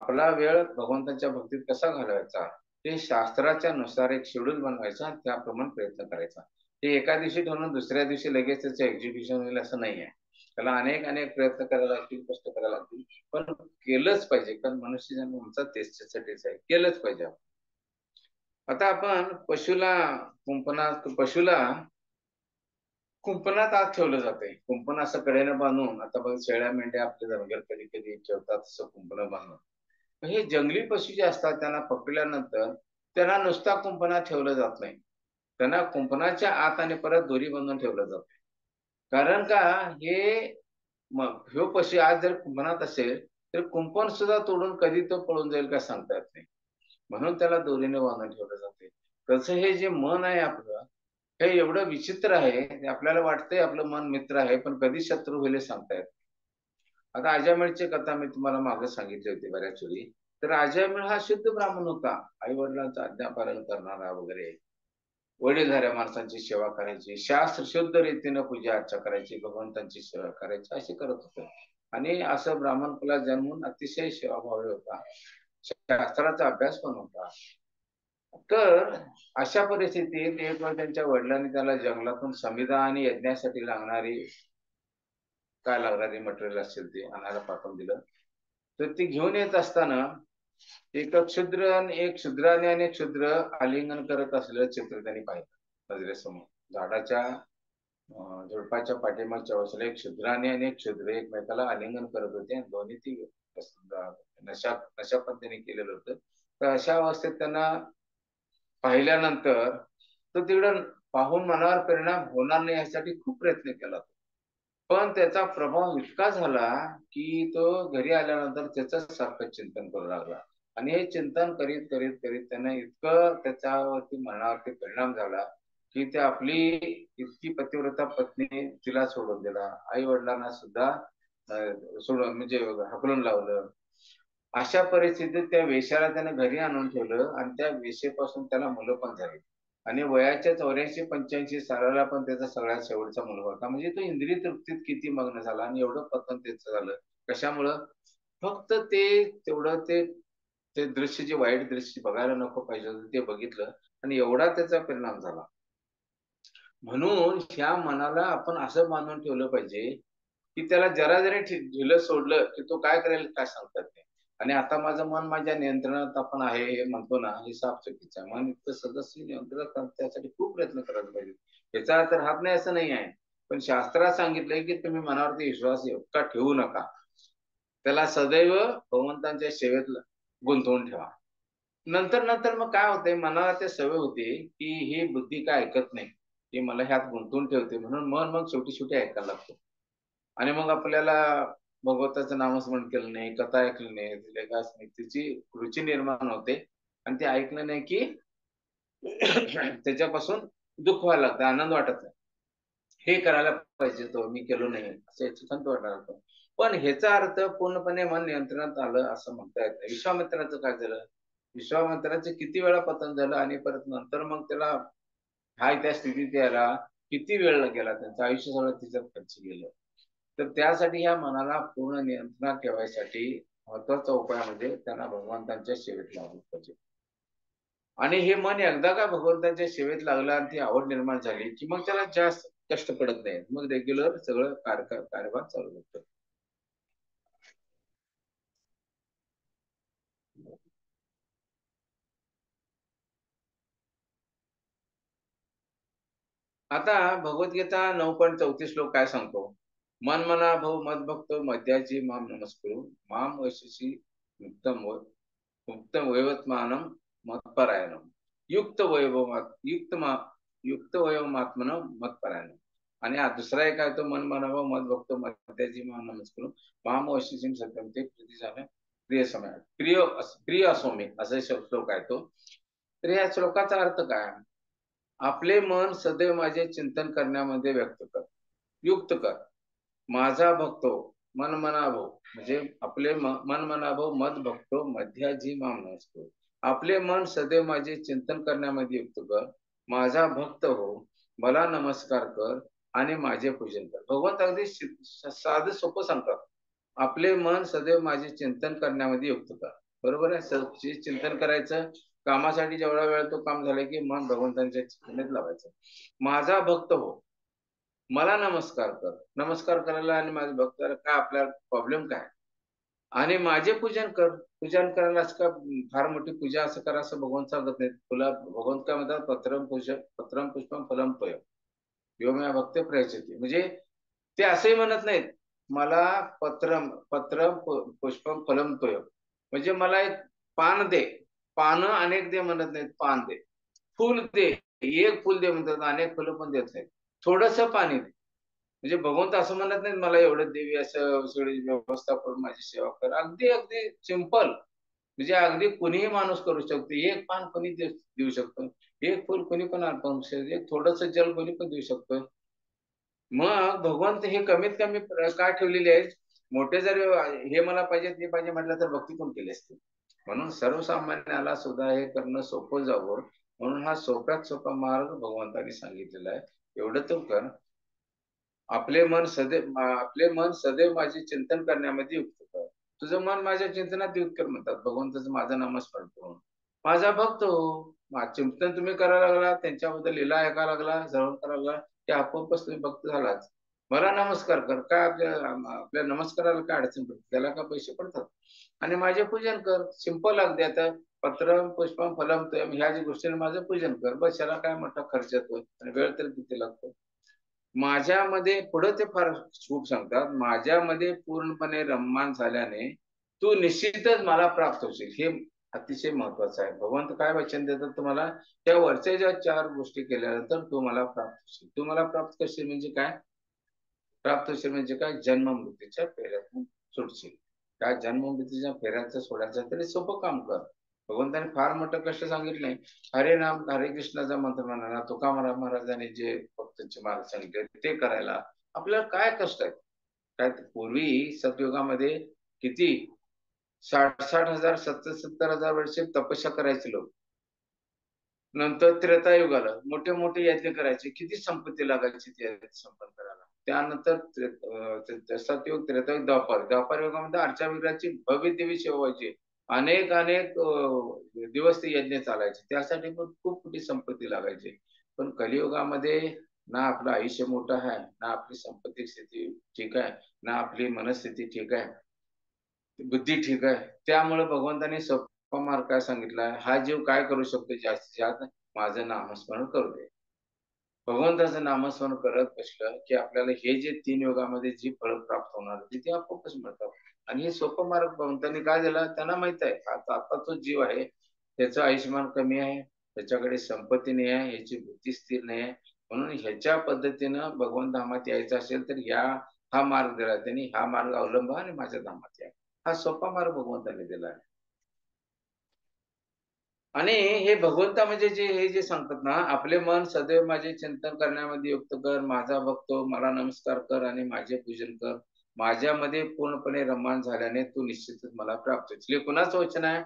आपला वेळ भगवंताच्या भक्तीत कसा घालवायचा ते शास्त्राच्या नुसार एक शेड्यूल बनवायचा, त्याप्रमाणे प्रयत्न करायचा. ते एका दिवशी ठेवून दुसऱ्या दिवशी लगेच त्याचं एक्झिक्युशन होईल असं नाही आहे. त्याला अनेक अनेक प्रयत्न करायला लागतील, कष्ट करायला लागतील, पण केलंच पाहिजे, कारण मनुष्य जन्माचा त्याच्यासाठीच आहे, केलंच पाहिजे. आता आपण पशुला कुंपणात आत ठेवलं जाते. कुंपण असं कडेनं बांधून, आता बघ शेळ्या मेंढ्या आपल्या जंगल कधी कधी ठेवतात तसं कुंपण बांधून. हे जंगली पशु जे असतात त्यांना पकडल्यानंतर त्यांना नुसता कुंपणात ठेवलं जात नाही, त्यांना कुंपणाच्या आत आणि परत दोरी बांधून ठेवलं जाते. कारण का, हे मग ह्यो पशु आज जर कुंपणात असेल तर कुंपण सुद्धा तोडून कधी तो पळून जाईल का सांगता येत नाही, म्हणून त्याला दोरीने बांधून ठेवलं जाते. तसं हे जे मन आहे आपलं, हे एवढं विचित्र आहे, आपल्याला वाटतंय आपलं मन मित्र आहे पण कधी शत्रू होईल सांगता येत. आता अजामिळची कथा मी तुम्हाला मागे सांगितली होती बऱ्याच वेळी. तर अजामिळ हा शुद्ध ब्राह्मण होता, आई वडिलांचं आज्ञापालन करणारा वगैरे, वडीलधाऱ्या माणसांची सेवा करायची, शास्त्र शुद्ध रीतीने पूजा अर्चा करायची, भगवंतांची सेवा करायची, असे करत होते. आणि असं ब्राह्मण कुलात जन्मून अतिशय सेवाभावी होता, शास्त्राचा अभ्यास पण होता. तर अशा परिस्थितीत एक वेळ त्यांच्या वडिलांनी त्याला जंगलातून समिधा आणि यज्ञासाठी लागणारी काय लागणारी मटेरियल असेल ते आणायला पाठवून दिलं. तर ती घेऊन येत असताना एक शूद्राने आणि एक शूद्र आलिंगन करत असलेलं चित्र त्यांनी पाहिलं नजरेसमोर. झाडाच्या झुडपाच्या पाठीमागच्या बाजूला एक शूद्राने आणि एक शूद्र एकमेकाला आलिंगन करत होते, आणि दोन्ही ती नशा पद्धतीने केलेलं होतं. तर अशा अवस्थेत त्यांना पाहिल्यानंतर तो तिकडं पाहून मनावर परिणाम होणार नाही यासाठी खूप प्रयत्न केला, पण त्याचा प्रभाव इतका झाला की तो घरी आल्यानंतर त्याचं सारखं चिंतन करू लागला. आणि हे चिंतन करीत करीत करीत त्याने इतकं त्याच्यावरती मनावरती परिणाम झाला की ते आपली इतकी पतिव्रता पत्नी तिला सोडून दिला, आई वडिलांना सुद्धा सोडून म्हणजे हकलून लावलं. अशा परिस्थितीत त्या वेश्याला त्याने घरी आणून ठेवलं, आणि त्या वेश्येपासून त्याला मुलं पण झाली. आणि वयाच्या 84-85 सालाला पण त्याचा सगळ्यात शेवटचा मुलगा होता. म्हणजे तो इंद्रिय तृप्तीत किती मग्न झाला, आणि एवढं पतन त्याचं झालं कशामुळं? फक्त ते तेवढं ते ते दृश्य, जे वाईट दृश्य बघायला नको पाहिजे होतं ते बघितलं, आणि एवढा त्याचा परिणाम झाला. म्हणून ह्या मनाला आपण असं बांधून ठेवलं पाहिजे की त्याला जरा जरी ढिलं सोडलं की तो काय करेल काय सांगतात नाही. आणि आता माझं मन माझ्या नियंत्रणात आपण आहे हे म्हणतो ना, हे साफ चुकीचं आहे. मन इतकं सदस्य नियंत्रणात त्यासाठी खूप प्रयत्न करायला पाहिजे. याचा अर्थ राहत नाही असं नाही आहे, पण शास्त्रात सांगितलंय की तुम्ही मनावरती विश्वास का ठेवू नका, त्याला सदैव भगवंतांच्या सेवेत गुंतवून ठेवा. नंतर नंतर मग काय होतंय, मनाला ते सवय होते की ही बुद्धी काय ऐकत नाही, ती मला ह्यात गुंतवून ठेवते, म्हणून मन मग शेवटी शेवटी ऐकायला लागतो. आणि मग आपल्याला भगवंताचं नामस्मरण केलं नाही, कथा ऐकलं नाही, लेखास नाही, तिची रुची निर्माण होते, आणि ते ऐकलं नाही की त्याच्यापासून दुःख व्हायला लागतं, आनंद वाटत नाही. हे करायला पाहिजे तो मी केलो नाही असं याच्यात वाटायला लागतं. पण ह्याचा अर्थ पूर्णपणे मन नियंत्रणात आलं असं म्हणता येत नाही. विश्वामित्राचं काय झालं? विश्वामित्राचं किती वेळा पतन झालं, आणि परत नंतर मग त्याला हाय त्या स्थितीत यायला किती वेळ गेला, त्यांचं आयुष्य सगळं तिच्यात खर्च गेलं. तर त्यासाठी ह्या मनाला पूर्ण नियंत्रणात ठेवायसाठी महत्वाचा उपाय म्हणजे त्यांना भगवंतांच्या सेवेत लावलं पाहिजे. आणि हे मन एकदा का भगवंतांच्या सेवेत लागलं आणि ती आवड निर्माण झाली की मग त्याला जास्त कष्ट पडत नाही, मग रेग्युलर सगळं कारभार चालू होतं. आता भगवद्गीता 9.34 श्लोक काय सांगतो? मन मना भव मद भक्तो मध्याची माम नमस्कुरु माम वशिषी युक्त वैवत्मानं मत्परायणम युक्त वैवमात्मनं मत्परायणम. आणि हा दुसरा एक आहे तो मन मना भव मद भक्तो मध्याची माम नमस्कुरु माम वशिषी सत्यम ते प्रीती झालं प्रिय समय प्रिय असो मी असा श्लोक आहे तो. तर या श्लोकाचा अर्थ काय? आपले मन सदैव माझे चिंतन करण्यामध्ये युक्त कर. माझा भक्तो मन मनाभव म्हणजे आपले मन मनाभव मत भक्तो मध्याजी माम नमस्कुरु. आपले मन सदैव माझे चिंतन करण्यामध्ये युक्त कर. माझा भक्त हो, मला नमस्कार कर आणि माझे पूजन कर. भगवंत अगदी साधं सोपं सांगतात. आपले मन सदैव माझे चिंतन करण्यामध्ये युक्त कर. बरोबर आहे. चिंतन करायचं, कामासाठी जेवढा वेळ तो काम झाला की मन भगवंतांच्या चिंतनेत लावायचं. माझा भक्त हो, मला नमस्कार कर. नमस्कार करायला आणि माझ्या भक्ताला काय आपला प्रॉब्लेम काय? आणि माझे पूजन कर. पूजन करायला असं का फार मोठी पूजा असं करा असं भगवंत सांगत नाहीत. तुला भगवंत काय म्हणतात? पत्रम पुष्पम फलम तोय यो मे भक्त प्रयच्छति. म्हणजे ते असंही म्हणत नाहीत मला पत्रम पुष्पम फलम तोय, म्हणजे मला एक पान दे. पानं अनेक दे म्हणत नाहीत, पान दे. फुल दे, एक फुल दे म्हणतात, अनेक फुलं पण देत नाहीत. थोडस पाणी दे. म्हणजे भगवंत असं म्हणत नाहीत मला एवढं देवी असं सगळी व्यवस्था करून माझी सेवा कर. अगदी अगदी सिंपल, म्हणजे अगदी कुणीही माणूस करू शकतो. एक पान कोणी देऊ शकतो, एक फुल कोणी पण अर्पण करू शकतो, एक थोडस जल कोणी पण देऊ शकतो. मग भगवंत हे कमीत कमी काय ठेवलेले आहेत? मोठे जर हे मला पाहिजे ते पाहिजे म्हटलं तर भक्ती पण केली असते. म्हणून सर्वसामान्याला सुद्धा हे करणं सोपं जावं म्हणून हा सोप्यात सोपा मार्ग भगवंतांनी सांगितलेला आहे. एवढं तो कर. आपले मन सदैव माझे चिंतन करण्यामध्ये युक्त कर. तुझं मन माझ्या चिंतनात युक्त कर म्हणतात भगवंताचं माझं नामस्मरण करून. माझा भक्त हो, चिंतन तुम्ही करायला लागला, त्यांच्याबद्दल लीला ऐकायला लागला, श्रवण करायला लागला, ते आपोआपच तुम्ही भक्त झालाच. मला नमस्कार कर. काय आपल्या नमस्काराला काय अडचण पडते? त्याला काय पैसे पडतात? आणि माझे पूजन कर. सिंपल अगदी. आता पत्रम पुष्पम फलम तोयम ह्या जी गोष्टीने माझं पूजन कर. बस. याला काय मोठा खर्च येतो आणि वेळ तरी किती लागतो? माझ्यामध्ये पुढे ते फार खूप सांगतात, माझ्यामध्ये पूर्णपणे रममान झाल्याने तू निश्चितच मला प्राप्त होशील. हे अतिशय महत्वाचं आहे. भगवंत काय वचन देतात तुम्हाला? त्या वरच्या ज्या 4 गोष्टी केल्यानंतर तू मला प्राप्त होशील. तू मला प्राप्त करशील म्हणजे काय? प्राप्त होशील म्हणजे काय? जन्म मृत्यूच्या फेऱ्यातून सुटशील. त्या जन्म मृत्यूच्या फेऱ्याचं सोडायचं तरी सोपं काम कर. भगवंताने फार मोठं कष्ट सांगितलं नाही. हरे नाम हरे कृष्णाचा मंत्र म्हणाला, तुकाराम महाराजांनी जे भक्तांचे मार्ग सांगितले ते करायला आपल्याला काय कष्ट आहे? काय पूर्वी सतयुगामध्ये किती 60-60 हजार 70-70 हजार वर्षे तपस्या करायचे लोक. नंतर त्रेतायुग आलं, मोठे मोठे यज्ञ करायचे, किती संपत्ती लागायची ते संपन्न करायला. त्यानंतर सतयुग, त्रेतायुग, द्वापार युगामध्ये अर्चा विग्रहाची भव्य देवी सेवा व्हायची. अनेक अनेक दिवस ते यज्ञ चालायचे, त्यासाठी पण खूप मोठी संपत्ती लागायची. पण कलियुगामध्ये ना आपलं आयुष्य मोठं आहे, ना आपली संपत्ती स्थिती ठीक आहे, ना आपली मनस्थिती ठीक आहे, बुद्धी ठीक आहे. त्यामुळे भगवंतांनी सोपा मार्ग काय सांगितला? हा जीव काय करू शकतो जास्तीत जास्त? माझं नामस्मरण करू दे. भगवंताचं नामस्मरण करत बसलं की आपल्याला हे जे 3 युगामध्ये जी फळ प्राप्त होणार ते आपोआपच मिळतात. आणि हे सोपं मार्ग भगवंतांनी काय दिला? त्यांना माहित आहे आता तो जीव आहे, त्याचं आयुष्यमान कमी आहे, त्याच्याकडे संपत्ती नाही आहे, याची बुद्धी स्थिर नाही आहे. म्हणून ह्याच्या पद्धतीनं भगवंत धामात यायचं असेल तर हा मार्ग दिला त्यांनी. हा मार्ग अवलंबा आणि माझ्या धामात या. हा सोपा मार्ग भगवंतांनी दिला आहे. आणि हे भगवंता म्हणजे हे जे सांगतात ना, आपले मन सदैव माझे चिंतन करण्यामध्ये युक्त कर. माझा भक्तो मला नमस्कार कर आणि माझे पूजन कर. माझ्यामध्ये पूर्णपणे रममान झाल्याने तू निश्चितच मला प्राप्त होशील. हे कुणाचं वचन आहे?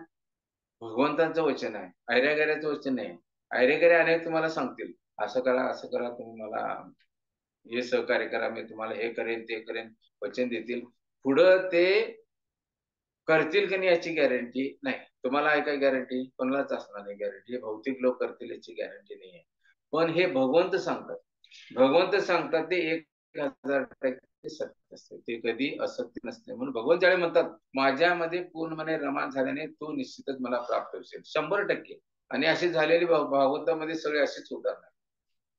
भगवंतांचं वचन आहे. ऐऱ्या-गैऱ्याचं वचन नाही. ऐरे-गैरे अनेक तुम्हाला सांगतील, असं करा तुम्ही मला हे सहकार्य करा, मी तुम्हाला हे करेन ते करेन, वचन देतील. पुढं ते करतील की नाही याची गॅरंटी नाही. तुम्हाला आहे काय गॅरंटी? कोणालाच असणार नाही गॅरंटी. हे भौतिक लोक करतील याची गॅरंटी नाही आहे. पण हे भगवंत सांगतात. भगवंत सांगतात ते 1000% सत्य असते. ते कधी असत्य नसते. म्हणून भगवंत ज्यावेळी म्हणतात माझ्यामध्ये पूर्णपणे रमान झाल्याने तू निश्चितच मला प्राप्त होशील, 100%. आणि अशी झालेली भागवतामध्ये सगळे असेच उदाहरण.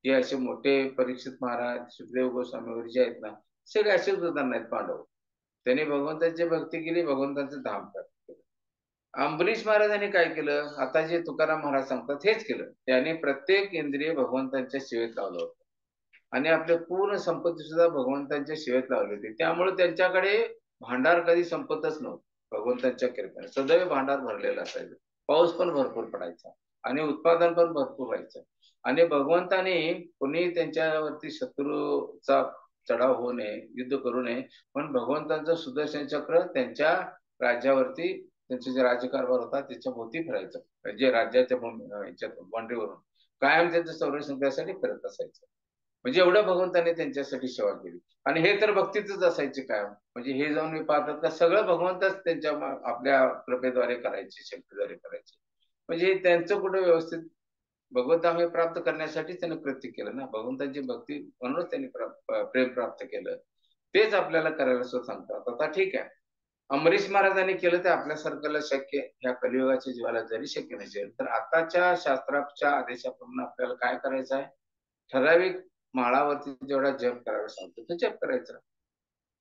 जे असे मोठे परीक्षित महाराज, सुखदेव गोस्वामी वगैरे जे आहेत ना, सगळे असेच उदाहरण आहेत पांडव. त्यांनी भगवंताची भक्ती केली, भगवंताचं धाम प्राप्त केलं. अंबरीश महाराजांनी काय केलं, आता जे तुकाराम महाराज सांगतात हेच केलं. त्याने प्रत्येक इंद्रिय भगवंतांच्या सेवेत लावलं होतं आणि आपल्या पूर्ण संपत्ती सुद्धा भगवंतांच्या सेवेत लावली होती. त्यामुळे त्यांच्याकडे भांडार कधी संपतच नव्हतं. भगवंतांच्या कृपेने सदैव भांडार भरलेला असायचं. पाऊस पण भरपूर पडायचा आणि उत्पादन पण भरपूर व्हायचं. आणि भगवंताने कोणी त्यांच्यावरती शत्रूचा चढाव होऊ नये, युद्ध करू नये, पण भगवंतांचं सुदर्शन चक्र त्यांच्या राज्यावरती, त्यांचे जे राज्यकारभार होता त्याच्या भोवती फिरायचं, म्हणजे राज्याच्या बाउंड्रीवरून कायम त्यांचं संरक्षण त्यासाठी फिरत असायचं. म्हणजे एवढं भगवंताने त्यांच्यासाठी सेवा केली. आणि हे तर भक्तीतच असायचे कायम. म्हणजे हे जाऊन मी पाहतात का सगळं भगवंतच त्यांच्या आपल्या कृपेद्वारे करायचे, शक्तीद्वारे करायचे. म्हणजे त्यांचं कुठं व्यवस्थित भगवंता हे प्राप्त करण्यासाठी त्यांनी कृत्य केलं ना. भगवंताची भक्ती म्हणूनच त्यांनी प्रेम प्राप्त केलं. तेच आपल्याला करायला सांगतात. आता ठीक आहे, अमरीश महाराजांनी केलं ते आपल्यासारख्याला शक्य, ह्या कलियुगाच्या जीवाला जरी शक्य नसेल, तर आताच्या शास्त्राच्या आदेशाप्रमाणे आपल्याला काय करायचं आहे, ठराविक माळावरती जेवढा जप करायला सांगतो तो जप करायचा.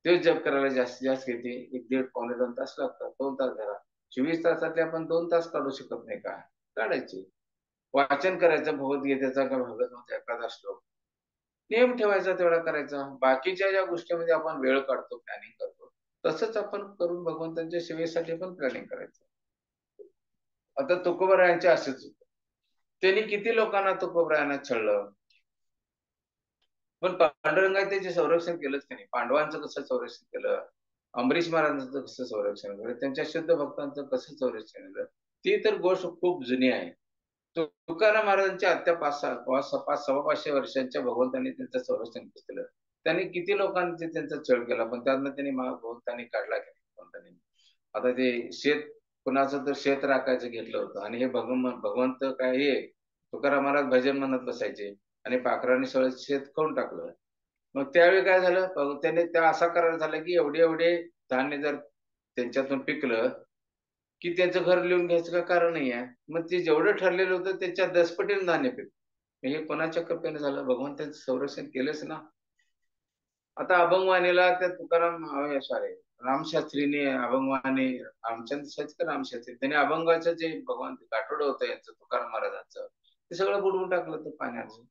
ते जप करायला जास्तीत जास्त किती, 1-1.5-2 तास लागतात. 2 तास धरा. 24 तासातले आपण 2 तास काढू शकत नाही का? काढायचे. वाचन करायचं भगवद्गीतेचा का भगवद्गीता एखादा श्लोक, नियम ठेवायचा तेवढा करायचा. बाकीच्या ज्या गोष्टीमध्ये आपण वेळ काढतो, प्लॅनिंग करतो, तसंच आपण करून भगवंतांच्या सेवेसाठी पण प्लॅनिंग करायचं. आता तुकोबरायांचे असेच होते. त्यांनी किती लोकांना तुकोबरायांना छळलं, पण पांडुरंगाने त्याचे संरक्षण केलंच नाही. पांडवांचं कसं संरक्षण केलं, अमरीश महाराजांचं कसं संरक्षण केलं, त्यांच्या शुद्ध भक्तांचं कसं संरक्षण केलं, ती तर गोष्ट खूप जुनी आहे. तुकाराम महाराजांच्या हत्या 500-500 वर्षांच्या भगवंतांनी त्यांचं संरक्षण केलं. त्यांनी किती लोकांचे त्यांचा छळ केला, पण त्यांना त्यांनी भगवंतांनी काढला की भगवंतांनी. आता ते शेत, कुणाचं तर शेत राखायचं घेतलं होतं आणि हे भगवंत काय, हे तुकाराम महाराज भजन म्हणत बसायचे आणि पाखरांनी सगळं शेत खाऊन टाकलं. मग त्यावेळी काय झालं, त्याने त्या असा करार झाला की एवढे एवढे धान्य जर त्यांच्यातून पिकलं की त्यांचं घर लिहून घ्यायचं का कारण नाही आहे. मग ते जेवढं ठरलेलं होतं त्याच्या 10 पटीने धान्य पिकलं. हे कोणाच्या कृपेने झालं, भगवंताचं संरक्षण केलंच ना. आता अभंगवाणीला त्या तुकाराम, सॉरी, रामशास्त्रीने अभंगवाणी, रामचंद्र शास्त्री का रामशास्त्री, त्यांनी अभंगाचं जे भगवान गाठोडं होतं यांचं तुकाराम महाराजांचं, ते सगळं बुडवून टाकलं ते पाण्याचं.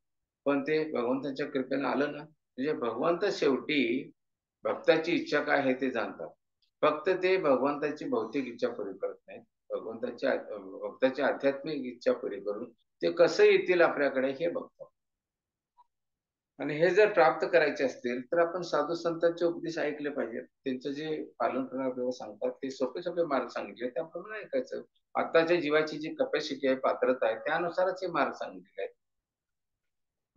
पण ते भगवंताच्या कृपेने आलं ना. म्हणजे भगवंत शेवटी भक्ताची इच्छा काय आहे ते जाणतात. फक्त ते भगवंताची भौतिक इच्छा पुरी करत नाहीत, भक्ताची आध्यात्मिक इच्छा पुरी करून ते कसं येतील आपल्याकडे हे बघतात. आणि हे जर प्राप्त करायचे असतील तर आपण साधू संतांचे उपदेश ऐकले पाहिजेत. त्यांचं जे पालन करण्यास आपल्याला सांगतात ते सोपे सोपे मार्ग सांगितले त्याप्रमाणे ऐकायचं. आताच्या जीवाची जी कपॅसिटी आहे, पात्रता आहे, त्यानुसारच हे मार्ग सांगितले आहेत.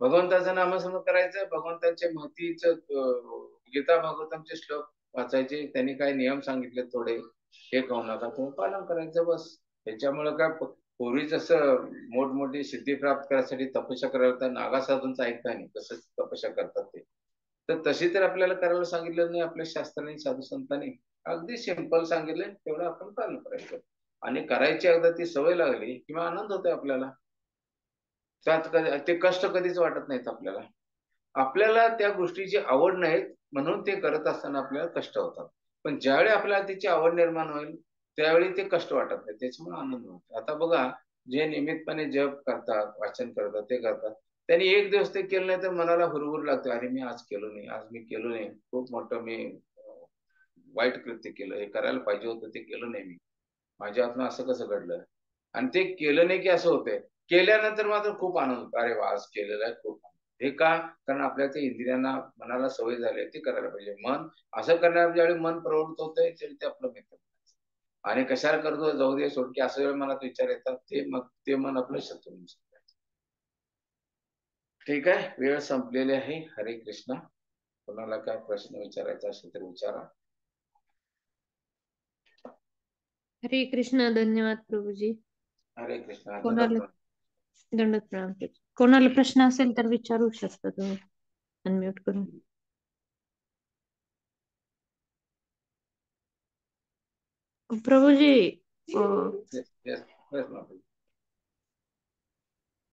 भगवंताचं नामस्मरण करायचं, भगवंताचे महतीचं गीता भागवतांचे श्लोक वाचायचे, त्यांनी काय नियम सांगितले थोडे, हे खाऊ नका, ते पालन करायचं बस. त्याच्यामुळे काय, पूर्वी जसं मोठमोठी सिद्धी प्राप्त करायसाठी तपस्या करायला तर नागा साधूंचं ऐकता नाही कसं तपस्या करतात ते, तर तशी तर आपल्याला करायला सांगितलं नाही आपल्या शास्त्राने, साधू संतांनी. अगदी सिंपल सांगितलंय, तेवढं आपण पालन करायचं. आणि करायची एकदा ती सवय लागली किंवा आनंद होतोय आपल्याला. त्यात ते कष्ट कधीच वाटत नाहीत आपल्याला. आपल्याला त्या गोष्टीची आवड नाही म्हणून ते करत असताना आपल्याला कष्ट होतात. पण ज्यावेळी आपल्याला त्याची आवड निर्माण होईल त्यावेळी ते कष्ट वाटत नाही, त्याच्यामुळे आनंद होतो. आता बघा, जे नियमितपणे जप करतात, वाचन करतात, ते करतात, त्यांनी एक दिवस ते केलं नाही तर मनाला हुरहुर लागते, अरे मी आज केलो नाही, आज मी केलो नाही, खूप मोठं मी वाईट कृत्य केलं, हे करायला पाहिजे होतं ते केलं नाही मी, माझ्या हातून असं कसं घडलं. आणि ते केलं नाही की असं होतंय, केल्यानंतर मात्र खूप आनंद होतो, अरे वा आज केलेलं आहे, खूप आनंद. हे का? कारण आपल्या त्या इंद्रियांना, मनाला सवय झाली ते करायला पाहिजे. मन असं करण्याच्या ज्यावेळी मन प्रवृत्त होतंय त्यावेळी ते आपलं मित्र आणि कशाला करतो जाऊ दे सोड की असं वेळ मनात विचार येतात, ते मग ते मन आपलं शत्रू. ठीक आहे, वेळ संपलेली आहे. हरे कृष्ण. कोणाला काय प्रश्न विचारायचा असेल तर विचारा. हरे कृष्ण. धन्यवाद प्रभूजी. हरे कृष्ण. कोणाला दंडवत प्रणाम. कोणाला प्रश्न असेल तर विचारू शकता तुम्ही अनम्यूट करून. प्रभूजी Yes, yes, माताजी.